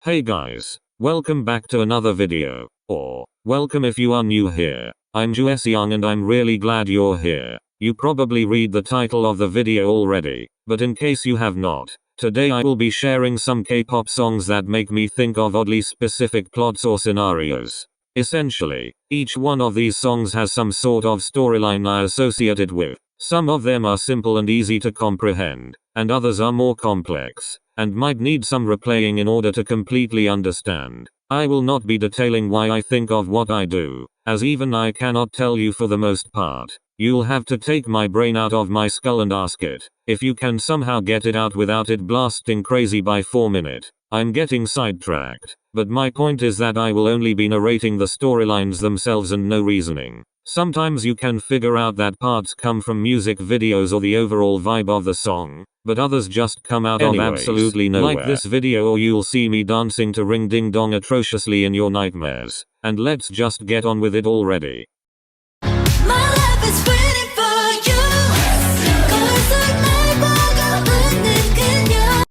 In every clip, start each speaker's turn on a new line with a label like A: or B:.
A: Hey guys, welcome back to another video, or welcome if you are new here. I'm juiseong and I'm really glad you're here. You probably read the title of the video already, but in case you have not, today I will be sharing some K-pop songs that make me think of oddly specific plots or scenarios. Essentially, each one of these songs has some sort of storyline I associate it with. Some of them are simple and easy to comprehend, and others are more complex, and might need some replaying in order to completely understand. I will not be detailing why I think of what I do, as even I cannot tell you for the most part. You'll have to take my brain out of my skull and ask it, if you can somehow get it out without it blasting crazy by 4 minutes. I'm getting sidetracked, but my point is that I will only be narrating the storylines themselves and no reasoning. Sometimes you can figure out that parts come from music videos or the overall vibe of the song, but others just come out of absolutely nowhere. Like this video or you'll see me dancing to Ring Ding Dong atrociously in your nightmares. And let's just get on with it already.
B: My life is waiting for you.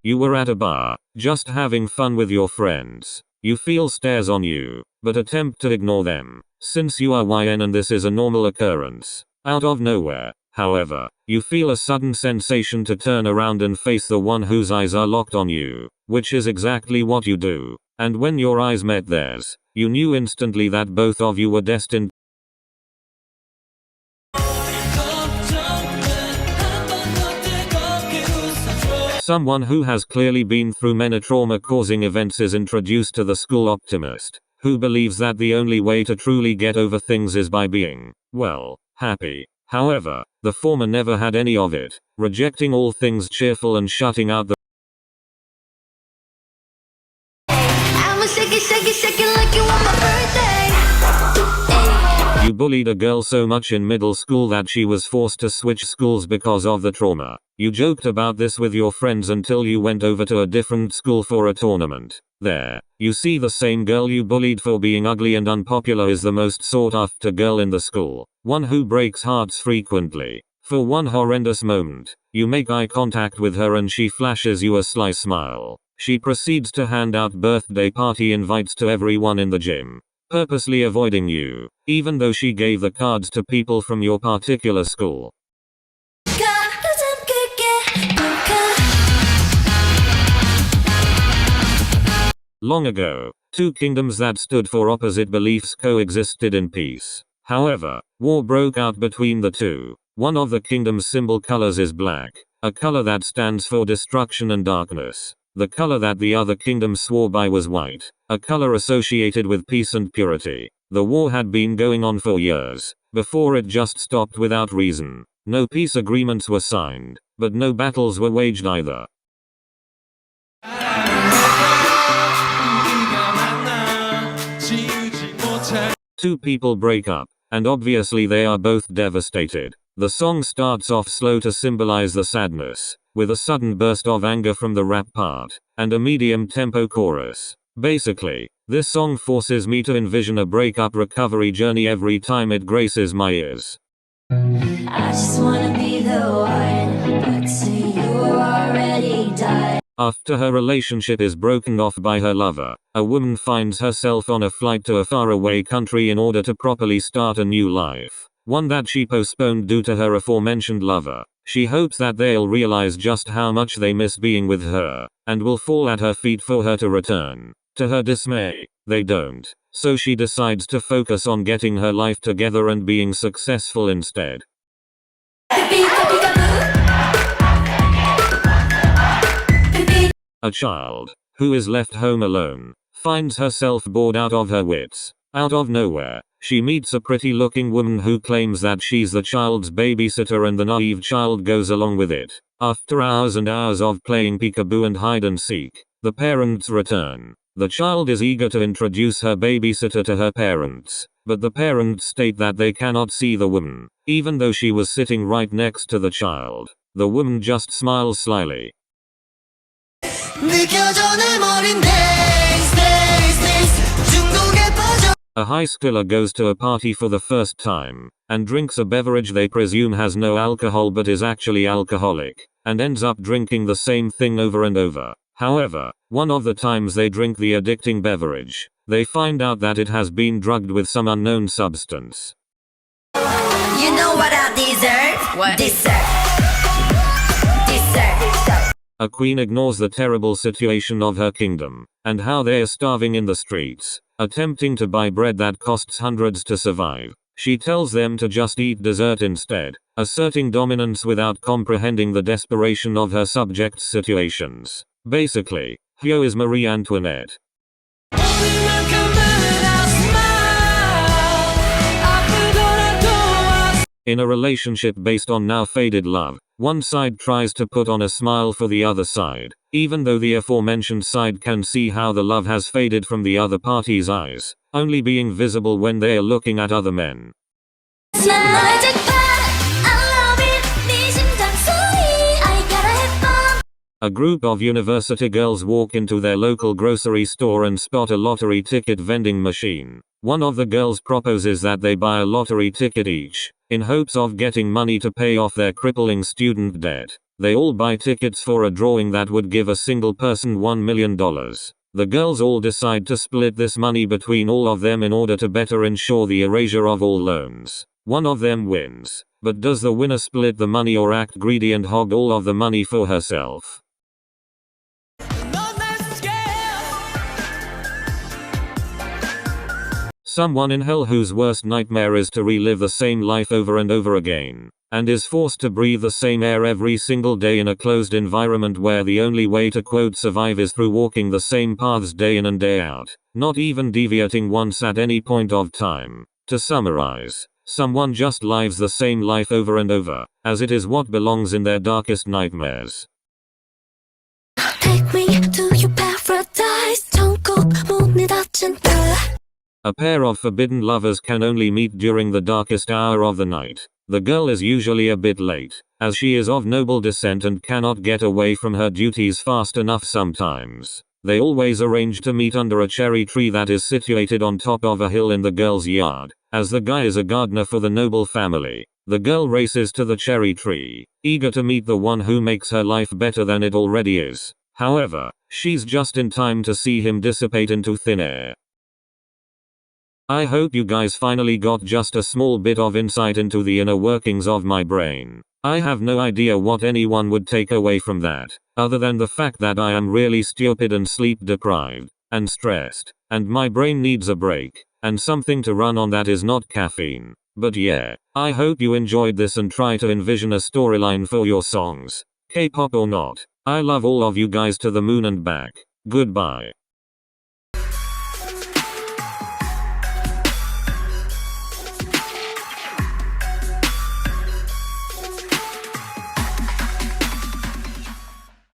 A: You were at a bar, just having fun with your friends. You feel stares on you, but attempt to ignore them, since you are YN and this is a normal occurrence. Out of nowhere, however, you feel a sudden sensation to turn around and face the one whose eyes are locked on you, which is exactly what you do. And when your eyes met theirs, you knew instantly that both of you were destined. Someone who has clearly been through many trauma-causing events is introduced to the school optimist, who believes that the only way to truly get over things is by being, well, happy. However, the former never had any of it, rejecting all things cheerful and shutting out the
B: Shake it like you want my birthday.
A: You bullied a girl so much in middle school that she was forced to switch schools because of the trauma. You joked about this with your friends until you went over to a different school for a tournament. There, you see the same girl you bullied for being ugly and unpopular is the most sought after girl in the school, one who breaks hearts frequently. For one horrendous moment, you make eye contact with her and she flashes you a sly smile. She proceeds to hand out birthday party invites to everyone in the gym, purposely avoiding you, even though she gave the cards to people from your particular school. Long ago, two kingdoms that stood for opposite beliefs coexisted in peace. However, war broke out between the two. One of the kingdom's symbol colors is black, a color that stands for destruction and darkness. The color that the other kingdom swore by was white, a color associated with peace and purity. The war had been going on for years, before it just stopped without reason. No peace agreements were signed, but no battles were waged either. Two people break up, and obviously they are both devastated. The song starts off slow to symbolize the sadness, with a sudden burst of anger from the rap part, and a medium tempo chorus. Basically, this song forces me to envision a breakup recovery journey every time it graces my ears.
B: I just wanna be the one, but see you already died.
A: After her relationship is broken off by her lover, a woman finds herself on a flight to a faraway country in order to properly start a new life. One that she postponed due to her aforementioned lover. She hopes that they'll realize just how much they miss being with her, and will fall at her feet for her to return. To her dismay, they don't, so she decides to focus on getting her life together and being successful instead. A child, who is left home alone, finds herself bored out of her wits. Out of nowhere, she meets a pretty-looking woman who claims that she's the child's babysitter and the naive child goes along with it. After hours and hours of playing peekaboo and hide-and-seek, the parents return. The child is eager to introduce her babysitter to her parents, but the parents state that they cannot see the woman, even though she was sitting right next to the child. The woman just smiles slyly. A high schooler goes to a party for the first time, and drinks a beverage they presume has no alcohol but is actually alcoholic, and ends up drinking the same thing over and over. However, one of the times they drink the addicting beverage, they find out that it has been drugged with some unknown substance.
B: You know what I deserve? What? Dessert.
A: A queen ignores the terrible situation of her kingdom, and how they are starving in the streets, attempting to buy bread that costs hundreds to survive. She tells them to just eat dessert instead, asserting dominance without comprehending the desperation of her subjects' situations. Basically, here is Marie Antoinette. In a relationship based on now faded love, one side tries to put on a smile for the other side, even though the aforementioned side can see how the love has faded from the other party's eyes, only being visible when they are looking at other men. A group of university girls walk into their local grocery store and spot a lottery ticket vending machine. One of the girls proposes that they buy a lottery ticket each, in hopes of getting money to pay off their crippling student debt. They all buy tickets for a drawing that would give a single person $1 million. The girls all decide to split this money between all of them in order to better ensure the erasure of all loans. One of them wins, but does the winner split the money or act greedy and hog all of the money for herself? Someone in hell whose worst nightmare is to relive the same life over and over again, and is forced to breathe the same air every single day in a closed environment where the only way to quote survive is through walking the same paths day in and day out, not even deviating once at any point of time. To summarize, someone just lives the same life over and over, as it is what belongs in their darkest nightmares.
B: Take me to your paradise.
A: A pair of forbidden lovers can only meet during the darkest hour of the night. The girl is usually a bit late, as she is of noble descent and cannot get away from her duties fast enough sometimes. They always arrange to meet under a cherry tree that is situated on top of a hill in the girl's yard, as the guy is a gardener for the noble family. The girl races to the cherry tree, eager to meet the one who makes her life better than it already is. However, she's just in time to see him dissipate into thin air. I hope you guys finally got just a small bit of insight into the inner workings of my brain. I have no idea what anyone would take away from that, other than the fact that I am really stupid and sleep deprived, and stressed, and my brain needs a break, and something to run on that is not caffeine. But yeah, I hope you enjoyed this and try to envision a storyline for your songs, K-pop or not. I love all of you guys to the moon and back. Goodbye.